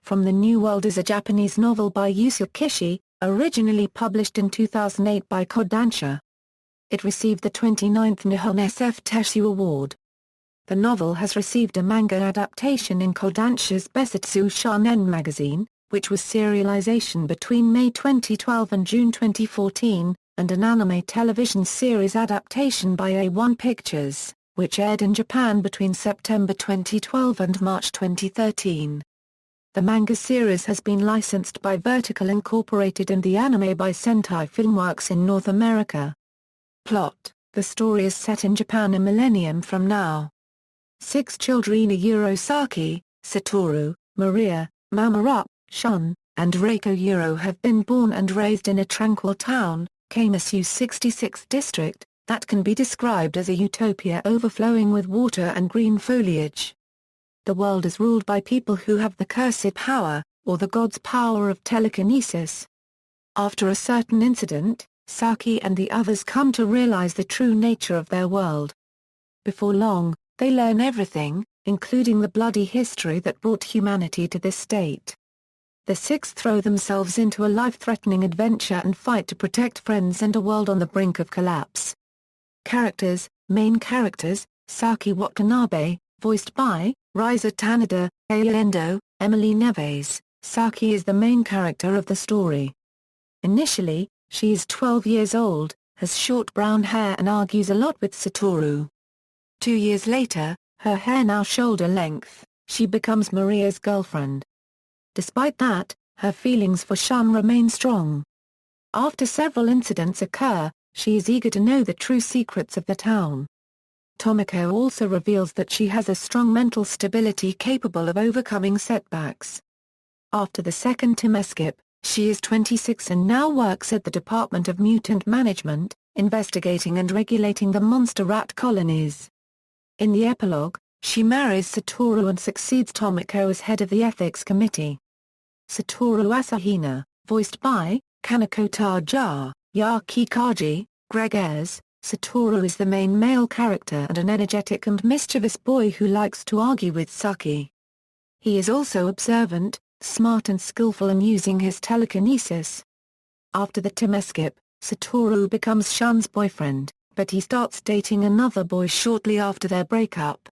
from the New World is a Japanese novel by Yusuke Kishi, originally published in 2008 by Kodansha. It received the 29th Nihon SF Teshu Award. The novel has received a manga adaptation in Kodansha's Bessetsu Shonen magazine, which was serialization between May 2012 and June 2014, and an anime television series adaptation by A1 Pictures, which aired in Japan between September 2012 and March 2013. The manga series has been licensed by Vertical Incorporated and the anime by Sentai Filmworks in North America. Plot: the story is set in Japan a millennium from now. 6 children Saki, Satoru, Maria, Mamoru, Shun, and Reiko have been born and raised in a tranquil town, Kamisu 66 district, that can be described as a utopia overflowing with water and green foliage. The world is ruled by people who have the cursed power, or the god's power of telekinesis. After a certain incident, Saki and the others come to realize the true nature of their world. Before long, they learn everything, including the bloody history that brought humanity to this state. The 6 throw themselves into a life-threatening adventure and fight to protect friends and a world on the brink of collapse. Main characters, Saki Watanabe, voiced by Risa Tanada, Aya Endo, Emily Neves. Saki is the main character of the story. Initially, she is 12 years old, has short brown hair and argues a lot with Satoru. 2 years later, her hair now shoulder length, she becomes Maria's girlfriend. Despite that, her feelings for Shun remain strong. After several incidents occur, she is eager to know the true secrets of the town. Tomoko also reveals that she has a strong mental stability capable of overcoming setbacks. After the second Temeskip, she is 26 and now works at the Department of Mutant Management, investigating and regulating the monster rat colonies. In the epilogue, she marries Satoru and succeeds Tomoko as head of the ethics committee. Satoru Asahina, voiced by Kaneko Taja, Yaki Kaji, Greg Ayres. Satoru is the main male character and an energetic and mischievous boy who likes to argue with Saki. He is also observant, smart and skillful in using his telekinesis. After the Temeskip, Satoru becomes Shun's boyfriend, but he starts dating another boy shortly after their breakup.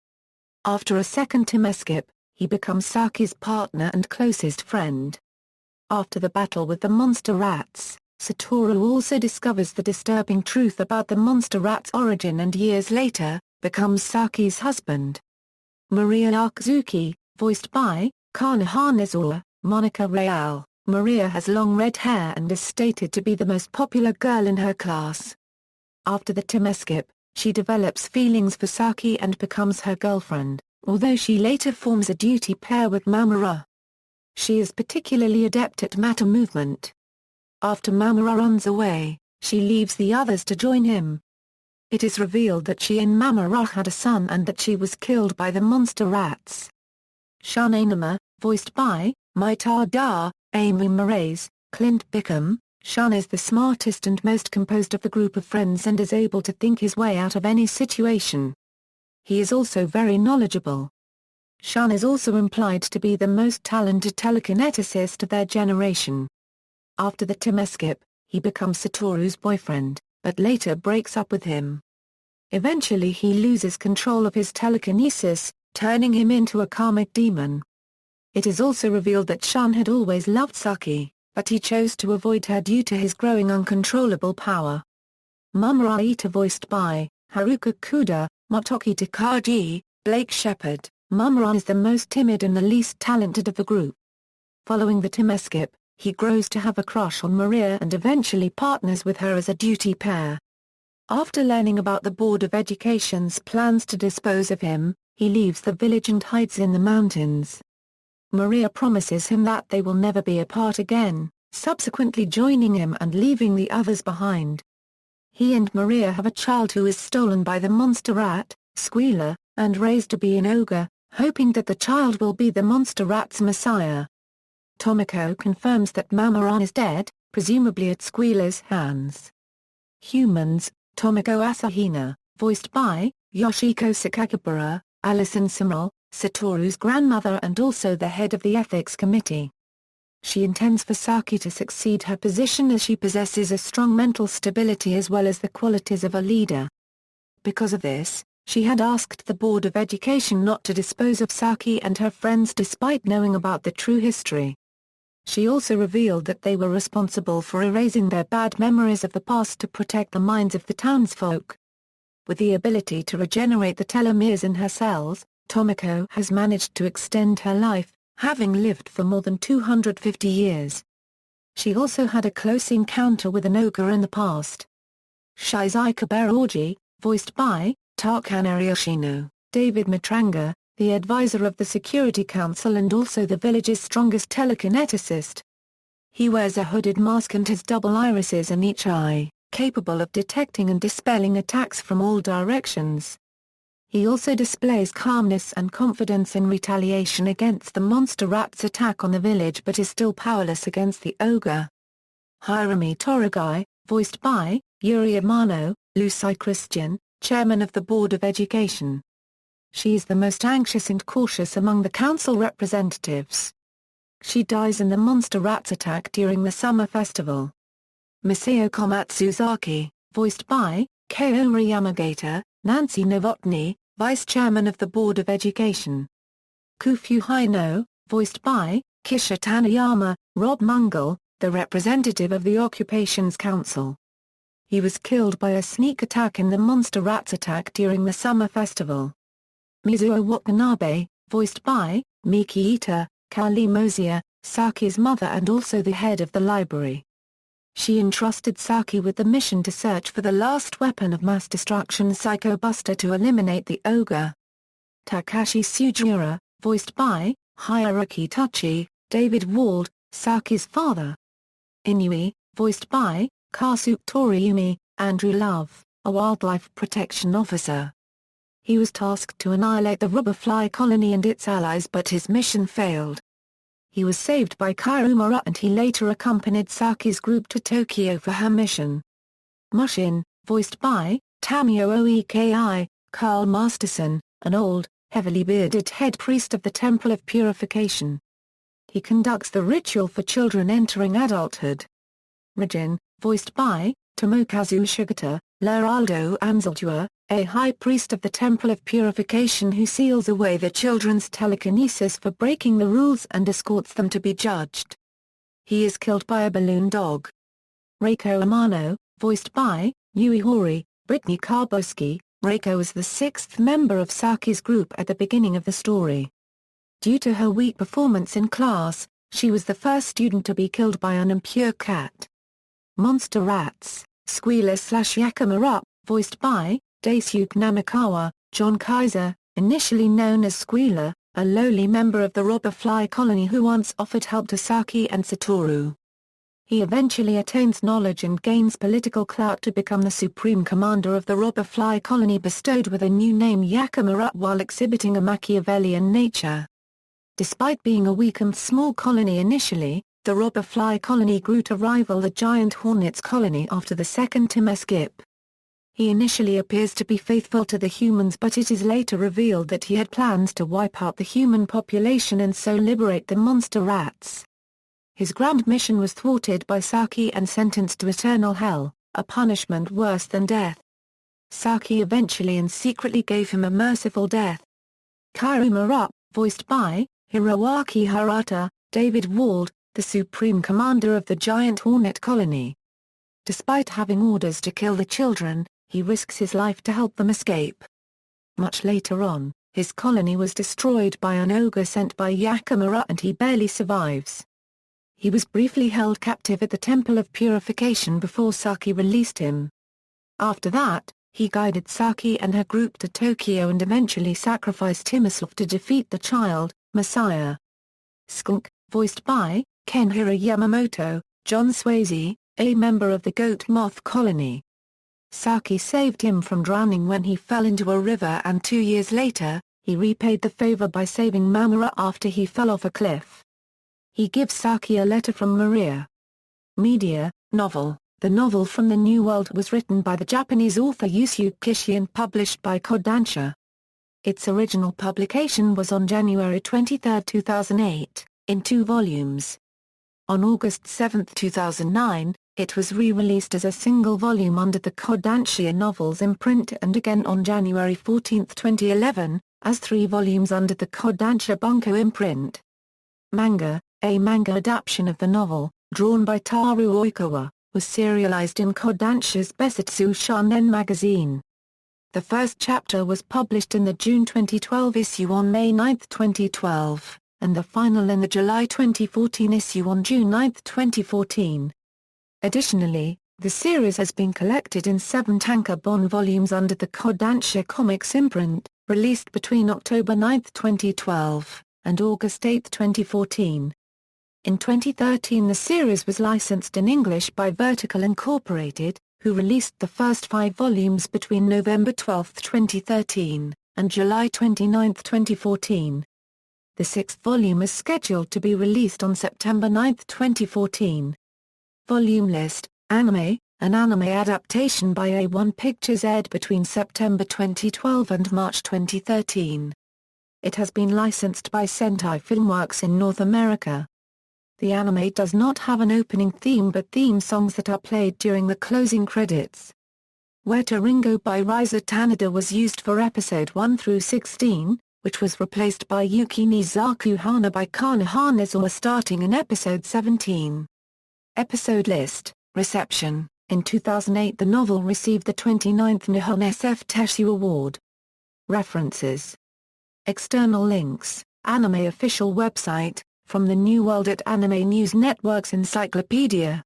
After a second Temeskip, he becomes Saki's partner and closest friend. After the battle with the monster rats, Satoru also discovers the disturbing truth about the monster rat's origin and years later, becomes Saki's husband. Maria Akazuki, voiced by Kana Hanazawa, Monica Real. Maria has long red hair and is stated to be the most popular girl in her class. After the Temeskip, she develops feelings for Saki and becomes her girlfriend, although she later forms a duty pair with Mamoru. She is particularly adept at matter movement. After Mamoru runs away, she leaves the others to join him. It is revealed that she and Mamoru had a son and that she was killed by the monster rats. Shun Ainama, voiced by Maita Da, Amy Moraes, Clint Bickham. Shun is the smartest and most composed of the group of friends and is able to think his way out of any situation. He is also very knowledgeable. Shun is also implied to be the most talented telekineticist of their generation. After the Temeskip, he becomes Satoru's boyfriend, but later breaks up with him. Eventually he loses control of his telekinesis, turning him into a karmic demon. It is also revealed that Shun had always loved Saki, but he chose to avoid her due to his growing uncontrollable power. Mamoru Aita, voiced by Haruka Kuda, Motoki Takagi, Blake Shepard. Mamoru is the most timid and the least talented of the group. Following the Temeskip, he grows to have a crush on Maria and eventually partners with her as a duty pair. After learning about the Board of Education's plans to dispose of him, he leaves the village and hides in the mountains. Maria promises him that they will never be apart again, subsequently joining him and leaving the others behind. He and Maria have a child who is stolen by the monster rat, Squealer, and raised to be an ogre, hoping that the child will be the monster rat's messiah. Tomoko confirms that Mamoru is dead, presumably at Squealer's hands. Humans, Tomoko Asahina, voiced by Yoshiko Sakakibara, Alison Simrel, Satoru's grandmother and also the head of the ethics committee. She intends for Saki to succeed her position as she possesses a strong mental stability as well as the qualities of a leader. Because of this, she had asked the Board of Education not to dispose of Saki and her friends despite knowing about the true history. She also revealed that they were responsible for erasing their bad memories of the past to protect the minds of the townsfolk. With the ability to regenerate the telomeres in her cells, Tomoko has managed to extend her life, having lived for more than 250 years. She also had a close encounter with an ogre in the past. Zhai Kaburagi, voiced by Takanori Yoshino, David Matranga, the advisor of the Security Council and also the village's strongest telekineticist. He wears a hooded mask and has double irises in each eye, capable of detecting and dispelling attacks from all directions. He also displays calmness and confidence in retaliation against the monster rat's attack on the village but is still powerless against the ogre. Hirami Toragai, voiced by Yuri Amano, Lucy Christian, chairman of the Board of Education. She is the most anxious and cautious among the council representatives. She dies in the monster rat's attack during the summer festival. Masao Komatsuzaki, voiced by Kaori Yamagata, Nancy Novotny, vice chairman of the Board of Education. Kufu Hino, voiced by Kisha Taniyama, Rob Mungle, the representative of the Occupations Council. He was killed by a sneak attack in the monster rat's attack during the summer festival. Mizuo Watanabe, voiced by Miki Ita, Kali Mosier, Saki's mother and also the head of the library. She entrusted Saki with the mission to search for the last weapon of mass destruction Psycho Buster to eliminate the ogre. Takashi Sujira, voiced by Hiroki Tachi, David Wald, Saki's father. Inui, voiced by Kasuke Toriumi, Andrew Love, a wildlife protection officer. He was tasked to annihilate the robber fly colony and its allies but his mission failed. He was saved by Kairumara and he later accompanied Saki's group to Tokyo for her mission. Mushin, voiced by Tamio Oeki, Carl Masterson, an old, heavily bearded head priest of the Temple of Purification. He conducts the ritual for children entering adulthood. Rijin, voiced by Tomokazu Shigata, Leraldo Anzaldua, a high priest of the Temple of Purification who seals away the children's telekinesis for breaking the rules and escorts them to be judged. He is killed by a balloon dog. Reiko Amano, voiced by Yui Horii, Brittany Karbowski. Reiko is the sixth member of Saki's group at the beginning of the story. Due to her weak performance in class, she was the first student to be killed by an impure cat. Monster Rats, Squealer/Yakamura, voiced by Daisuke Namikawa, John Kaiser, initially known as Squealer, a lowly member of the robber fly colony who once offered help to Saki and Satoru. He eventually attains knowledge and gains political clout to become the supreme commander of the robber fly colony bestowed with a new name Yakamura while exhibiting a Machiavellian nature. Despite being a weak and small colony initially, the robber fly colony grew to rival the giant hornets colony after the second time skip. He initially appears to be faithful to the humans but it is later revealed that he had plans to wipe out the human population and so liberate the monster rats. His grand mission was thwarted by Saki and sentenced to eternal hell, a punishment worse than death. Saki eventually and secretly gave him a merciful death. Kairumara, voiced by Hiroaki Harata, David Wald, the supreme commander of the giant hornet colony. Despite having orders to kill the children, he risks his life to help them escape. Much later on, his colony was destroyed by an ogre sent by Yakamura and he barely survives. He was briefly held captive at the Temple of Purification before Saki released him. After that, he guided Saki and her group to Tokyo and eventually sacrificed himself to defeat the child, Messiah. Skunk, voiced by Kenhiro Yamamoto, John Swayze, a member of the goat moth colony. Saki saved him from drowning when he fell into a river and 2 years later, he repaid the favor by saving Mamura after he fell off a cliff. He gives Saki a letter from Maria. Media, novel. The novel From the New World was written by the Japanese author Yusuke Kishi and published by Kodansha. Its original publication was on January 23, 2008, in 2 volumes. On August 7, 2009, it was re-released as a single volume under the Kodansha Novels imprint and again on January 14, 2011, as 3 volumes under the Kodansha Bunko imprint. Manga, a manga adaptation of the novel, drawn by Taru Oikawa, was serialized in Kodansha's Besetsu Shonen magazine. The first chapter was published in the June 2012 issue on May 9, 2012, and the final in the July 2014 issue on June 9, 2014. Additionally, the series has been collected in 7 tankobon volumes under the Kodansha Comics imprint, released between October 9, 2012, and August 8, 2014. In 2013 the series was licensed in English by Vertical Incorporated, who released the first 5 volumes between November 12, 2013, and July 29, 2014. The 6th volume is scheduled to be released on September 9, 2014. Volume list: Anime, an anime adaptation by A1 Pictures aired between September 2012 and March 2013. It has been licensed by Sentai Filmworks in North America. The anime does not have an opening theme but theme songs that are played during the closing credits. Weta Ringo by Risa Tanada was used for episode 1 through 16, which was replaced by Yuki Nizaku Hana by Kana Hanazawa starting in episode 17. Episode list, reception: in 2008 the novel received the 29th Nihon SF Teshu Award. References. External links: Anime official website, From the New World at Anime News Network's Encyclopedia.